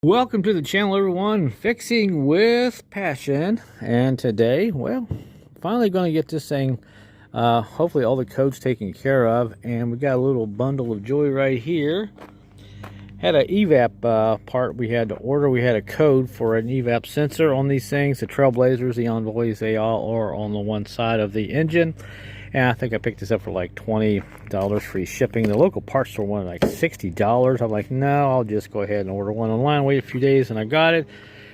Welcome to the channel, everyone. Fixing with passion. And today, well, finally going to get this thing, hopefully all the codes taken care of. And we got a little bundle of joy right here. Had an evap part we had to order. We had a code for an evap sensor on these things. The Trailblazers, the Envoys, they all are on the one side of the engine. And I think I picked this up for like $20 free shipping. The local parts store wanted like $60. I'm like, no, I'll just go ahead and order one online. Wait a few days and I got it.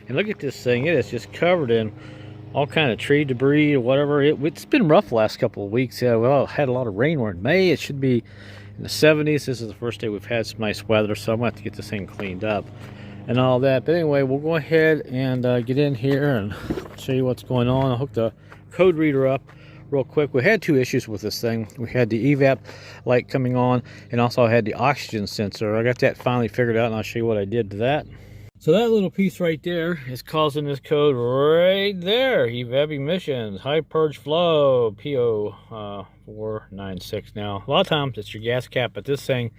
And look at this thing. It is just covered in all kind of tree debris or whatever. It's been rough the last couple of weeks. Well, had a lot of rain. We're in May. It should be in the 70s. This is the first day we've had some nice weather, so I'm going to have to get this thing cleaned up and all that. But anyway, we'll go ahead and get in here and show you what's going on. I'll hook the code reader up real quick. We had two issues with this thing. We had the evap light coming on, and also I had the oxygen sensor. I got that finally figured out, and I'll show you what I did to that. So that little piece right there is causing this code right there. Evap emissions, high purge flow, PO 496. Now, a lot of times it's your gas cap, but this thing,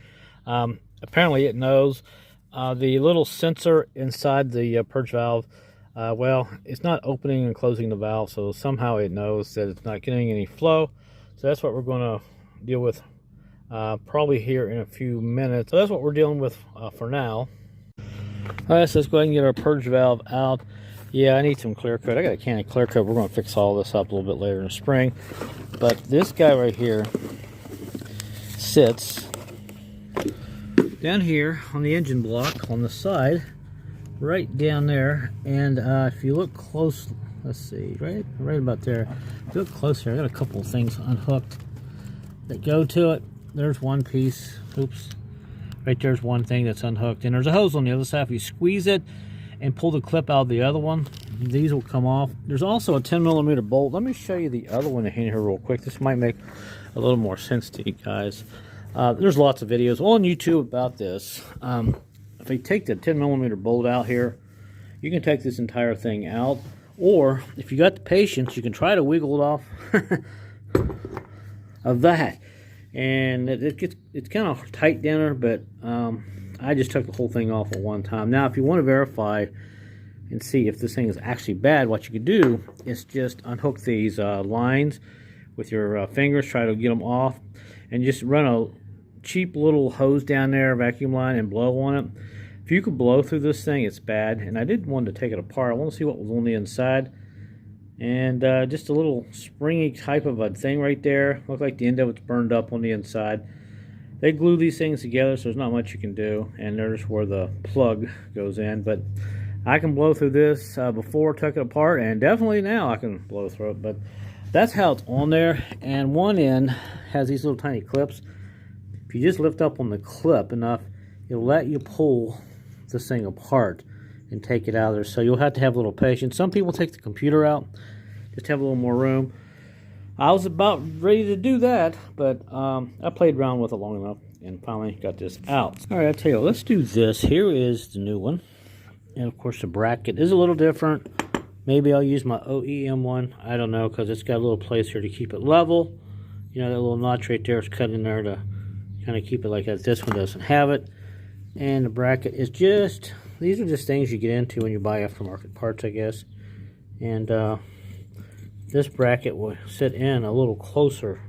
apparently it knows. The little sensor inside the purge valve, well, it's not opening and closing the valve, so somehow it knows that it's not getting any flow. So that's what we're going to deal with probably here in a few minutes. So that's what we're dealing with for now. All right, so let's go ahead and get our purge valve out. Yeah, I need some clear coat. I got a can of clear coat. We're going to fix all this up a little bit later in the spring. But this guy right here sits down here on the engine block on the side, right down there. And if you look close, let's see, right about there. If you look closer, I got a couple of things unhooked that go to it. There's one piece. Oops. Right there's one thing that's unhooked, and there's a hose on the other side. If you squeeze it and pull the clip out of the other one, these will come off. There's also a 10mm bolt. Let me show you the other one in here real quick. This might make a little more sense to you guys. There's lots of videos on YouTube about this. If you take the 10mm bolt out here, you can take this entire thing out, or if you got the patience, you can try to wiggle it off of that. And it's kind of tight down there, but I just took the whole thing off at one time. Now, if you want to verify and see if this thing is actually bad, what you could do is just unhook these lines with your fingers, try to get them off, and just run a cheap little hose down there, vacuum line, and blow on it. If you could blow through this thing, it's bad. And I did want to take it apart. I want to see what was on the inside. And just a little springy type of a thing right there. Looked like the end of it's burned up on the inside. They glue these things together, so there's not much you can do. And there's where the plug goes in. But I can blow through this before I took it apart, and definitely now I can blow through it. But that's how it's on there. And one end has these little tiny clips. If you just lift up on the clip enough, it'll let you pull this thing apart and take it out of there. So you'll have to have a little patience. Some people take the computer out, just have a little more room. I was about ready to do that, but I played around with it long enough and finally got this out. All right, I tell you, let's do this. Here is the new one, and of course the bracket is a little different. Maybe I'll use my OEM one. I don't know, because it's got a little place here to keep it level. You know, that little notch right there is cut in there to kind of keep it like that. This one doesn't have it, and the bracket is just. These are just things you get into when you buy aftermarket parts, I guess. And this bracket will sit in a little closer.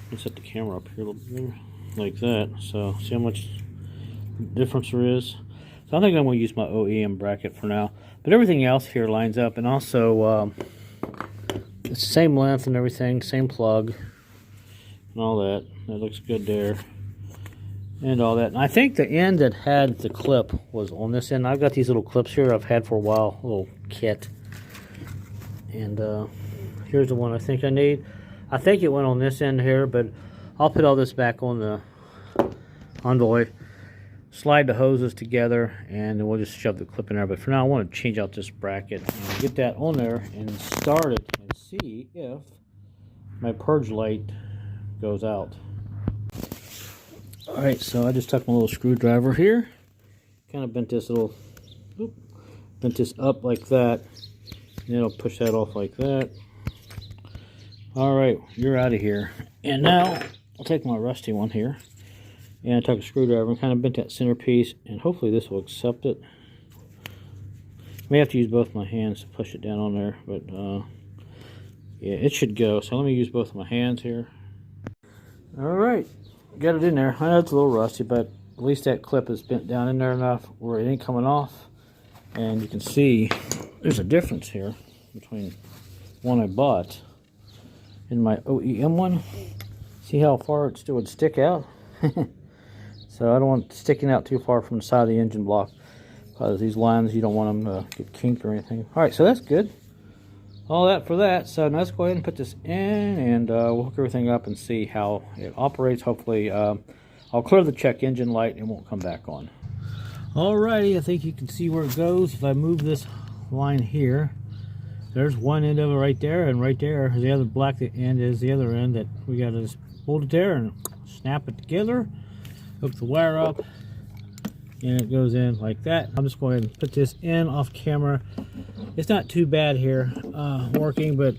Let's set the camera up here a little bit like that. So see how much difference there is. So I think I'm going to use my OEM bracket for now. But everything else here lines up. And also, it's the same length and everything. Same plug and all that. That looks good there. And all that. And I think the end that had the clip was on this end. I've got these little clips here I've had for a while, a little kit. And here's the one I think I need. I think it went on this end here, but I'll put all this back on the Envoy, slide the hoses together, and then we'll just shove the clip in there. But for now, I want to change out this bracket and get that on there and start it and see if my purge light goes out. Alright, so I just took my little screwdriver here, kind of bent this up like that, and it'll push that off like that. Alright, you're out of here. And now, I'll take my rusty one here, And I took a screwdriver and kind of bent that centerpiece, and hopefully this will accept it. I may have to use both my hands to push it down on there, but yeah, it should go. So let me use both of my hands here. Alright, got it in there. I know it's a little rusty, but at least that clip is bent down in there enough where it ain't coming off. And you can see there's a difference here between one I bought and my OEM one. See how far it still would stick out? So I don't want it sticking out too far from the side of the engine block, because these lines, you don't want them to get kinked or anything. Alright, so that's good. All that for that. So now let's go ahead and put this in, and we'll hook everything up and see how it operates. Hopefully I'll clear the check engine light and it won't come back on. Alrighty, I think you can see where it goes. If I move this line here, there's one end of it right there, and right there the other black end is the other end that we got to just hold it there and snap it together, hook the wire up, and it goes in like that. I'm just going to put this in off camera. It's not too bad here working, but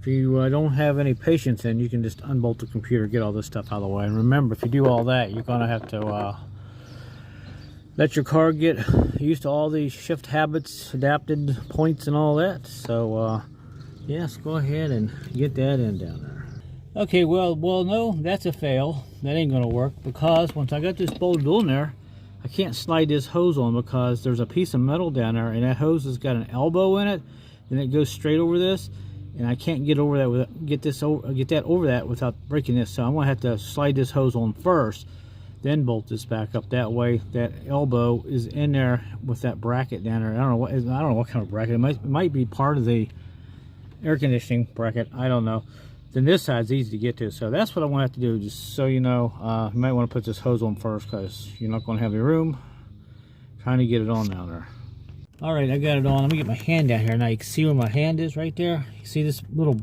if you don't have any patience, then you can just unbolt the computer, get all this stuff out of the way. And remember, if you do all that, you're going to have to let your car get used to all these shift habits, adapted points, and all that. So yes, go ahead and get that in down there. Okay, well, no, that's a fail. That ain't gonna work, because once I got this bolted on there, I can't slide this hose on because there's a piece of metal down there, and that hose has got an elbow in it, and it goes straight over this, and I can't get over that without, get that over that without breaking this. So I'm gonna have to slide this hose on first, then bolt this back up. That way that elbow is in there with that bracket down there. I don't know what kind of bracket. It might be part of the air conditioning bracket. I don't know. Then this side's easy to get to. So that's what I want to have to do, just so you know. You might want to put this hose on first, because you're not going to have any room trying to get it on down there. Alright, I got it on. Let me get my hand down here. Now you can see where my hand is right there. You see this little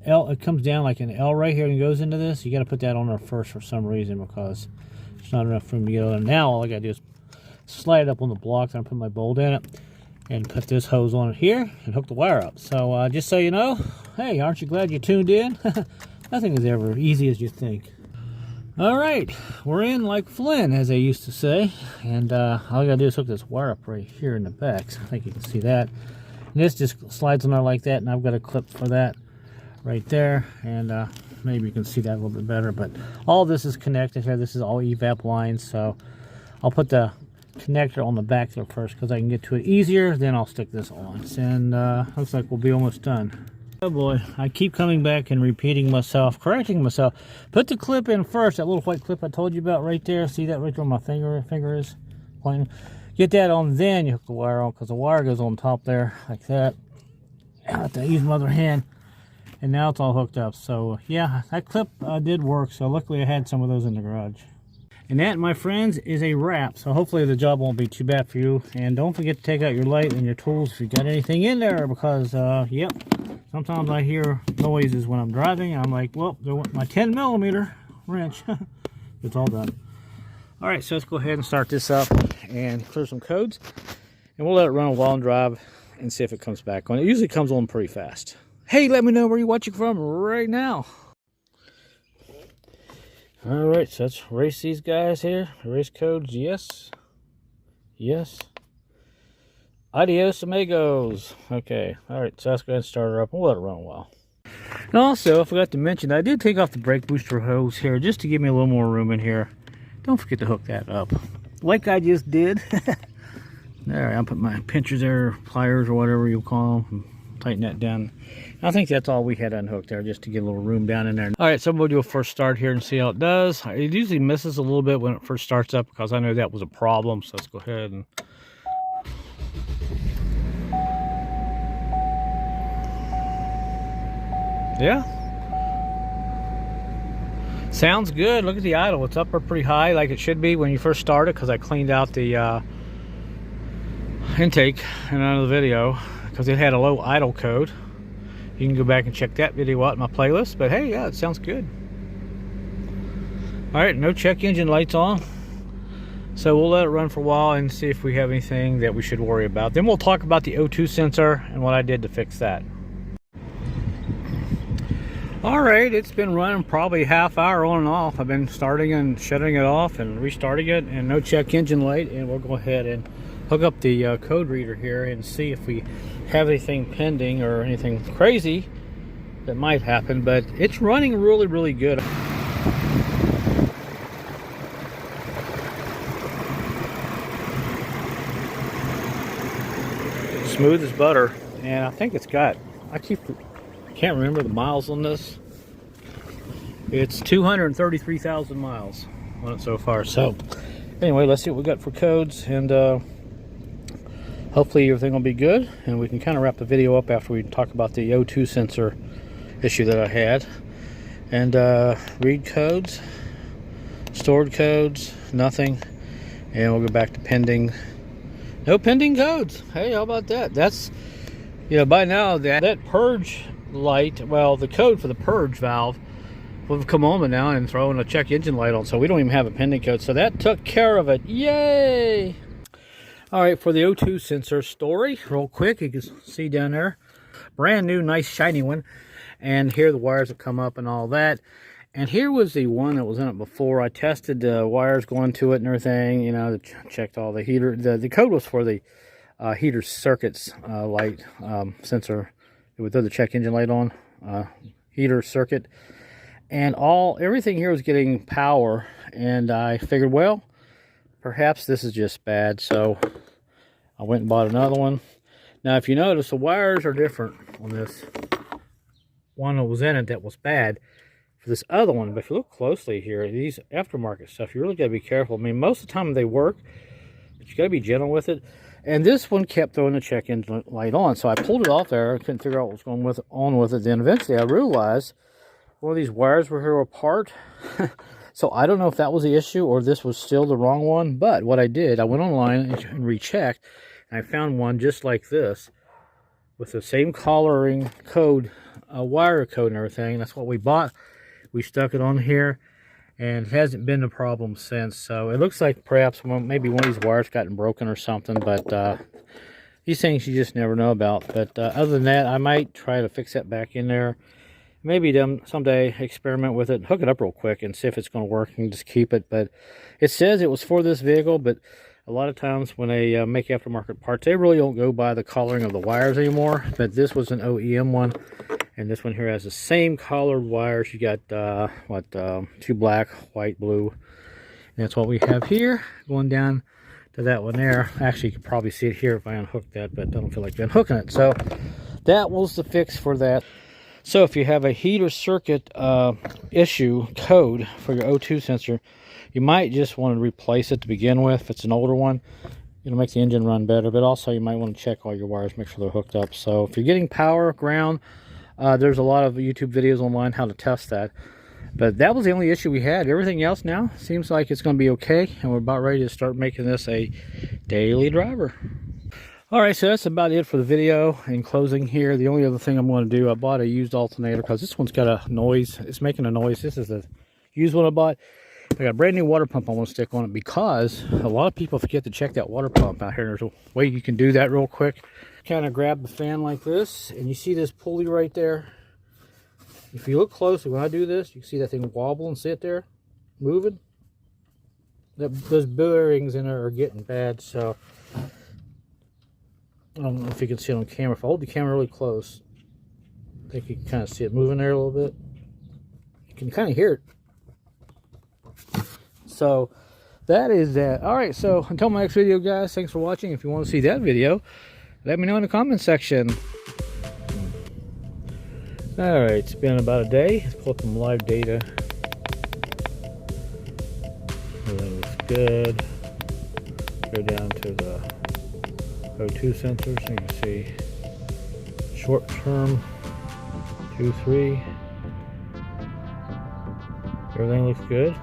L? It comes down like an L right here and goes into this. You got to put that on there first for some reason, because there's not enough room to get on. Now all I got to do is slide it up on the block, then I put my bolt in it, and put this hose on it here and hook the wire up. So just so you know, hey, aren't you glad you tuned in? Nothing is ever easy as you think. Alright, we're in like Flynn, as they used to say, and all I gotta do is hook this wire up right here in the back. So I think you can see that. And this just slides on there like that, and I've got a clip for that right there, and maybe you can see that a little bit better. But all this is connected here. This is all evap lines, so I'll put the connector on the back there first, because I can get to it easier. Then I'll stick this on, and looks like we'll be almost done. Oh boy, I keep coming back and repeating myself, correcting myself. Put the clip in first, that little white clip I told you about right there. See that right where my finger is pointing? Get that on, then you hook the wire on, because the wire goes on top there like that. I have to use my other hand, and now it's all hooked up. So yeah, that clip did work. So luckily I had some of those in the garage. And that, my friends, is a wrap. So hopefully the job won't be too bad for you. And don't forget to take out your light and your tools if you got anything in there, because yep, sometimes I hear noises when I'm driving, and I'm like, well, there went my 10mm wrench. It's all done. All right, so let's go ahead and start this up and clear some codes, and we'll let it run a while and drive and see if it comes back on. It usually comes on pretty fast. Hey, let me know where you're watching from right now. All right, so let's race these guys here. Race codes, yes. Yes. Adios, amigos. Okay, all right, so let's go ahead and start her up, and we'll let it run a while. And also, I forgot to mention, I did take off the brake booster hose here just to give me a little more room in here. Don't forget to hook that up, like I just did. There, I'll put my pinchers there, pliers, or whatever you call them, and tighten that down. I think that's all we had unhooked there, just to get a little room down in there. All right, so we'll do a first start here and see how it does. It usually misses a little bit when it first starts up, because I know that was a problem. So let's go ahead and... yeah. Sounds good. Look at the idle. It's up there pretty high, like it should be when you first start it, because I cleaned out the intake in another video, because it had a low idle code. You can go back and check that video out in my playlist. But hey, yeah, it sounds good. All right, no check engine lights on. So we'll let it run for a while and see if we have anything that we should worry about. Then we'll talk about the O2 sensor and what I did to fix that. Alright, it's been running probably half hour on and off. I've been starting and shutting it off and restarting it, and no check engine light. And we'll go ahead and hook up the code reader here and see if we have anything pending or anything crazy that might happen. But it's running really good. Smooth as butter, and I think it's got, I can't remember the miles on this. It's 233,000 miles on it so far. So anyway, let's see what we got for codes, and hopefully everything will be good, and we can kind of wrap the video up after we talk about the O2 sensor issue that I had. And read codes, stored codes, nothing, and we'll go back to pending. No pending codes. Hey, how about that? That's, you know, by now that purge light, well, the code for the purge valve will have come on now and throwing a check engine light on, so we don't even have a pending code. So that took care of it. Yay! All right, for the O2 sensor story, real quick, you can see down there, brand new, nice, shiny one. And here the wires have come up and all that. And here was the one that was in it before. I tested the wires going to it and everything, you know, checked all the heater. The code was for the heater circuits light sensor. It would throw the check engine light on, heater circuit. And everything here was getting power. And I figured, well, perhaps this is just bad. So I went and bought another one. Now, if you notice, the wires are different on this one that was in it that was bad. For this other one, but if you look closely here, these aftermarket stuff, you really got to be careful. I mean, most of the time they work, but you got to be gentle with it. And this one kept throwing the check engine light on, so I pulled it off there. I couldn't figure out what was going on with it. Then eventually I realized one of these wires were here apart. So I don't know if that was the issue or this was still the wrong one. But what I did, I went online and rechecked, and I found one just like this with the same collaring code, wire code and everything. That's what we bought. We stuck it on here, and it hasn't been a problem since. So it looks like perhaps maybe one of these wires gotten broken or something, but these things you just never know about. But other than that, I might try to fix that back in there. Maybe someday experiment with it, hook it up real quick and see if it's going to work, and just keep it. But it says it was for this vehicle, but a lot of times when they make aftermarket parts, they really don't go by the collaring of the wires anymore. But this was an OEM one. And this one here has the same collared wires. You got, two black, white, blue. And that's what we have here, going down to that one there. Actually, you can probably see it here if I unhook that, but I don't feel like unhooking it. So that was the fix for that. So if you have a heater circuit issue code for your O2 sensor, you might just want to replace it to begin with. If it's an older one, it'll make the engine run better. But also, you might want to check all your wires, make sure they're hooked up. So if you're getting power, ground, there's a lot of YouTube videos online how to test that. But that was the only issue we had. Everything else now seems like it's going to be okay, and we're about ready to start making this a daily driver. Alright, so that's about it for the video. In closing here, the only other thing I'm going to do, I bought a used alternator because this one's got a noise. It's making a noise. This is the used one I bought. I got a brand new water pump I want to stick on it because a lot of people forget to check that water pump out here. There's a way you can do that real quick. Kind of grab the fan like this, and you see this pulley right there. If you look closely, when I do this, you can see that thing wobble and sit there, moving. Those bearings in there are getting bad, so I don't know if you can see it on camera. If I hold the camera really close, I think you can kind of see it moving there a little bit. You can kind of hear it. So that is that. Alright, so until my next video, guys, thanks for watching. If you want to see that video, let me know in the comment section. Alright, it's been about a day. Let's pull up some live data. Everything looks good. Go down to the O2 sensor so you can see short term 2, 3. Everything looks good.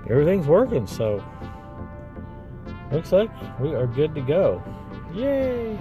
Everything's working, so looks like we are good to go. Yay!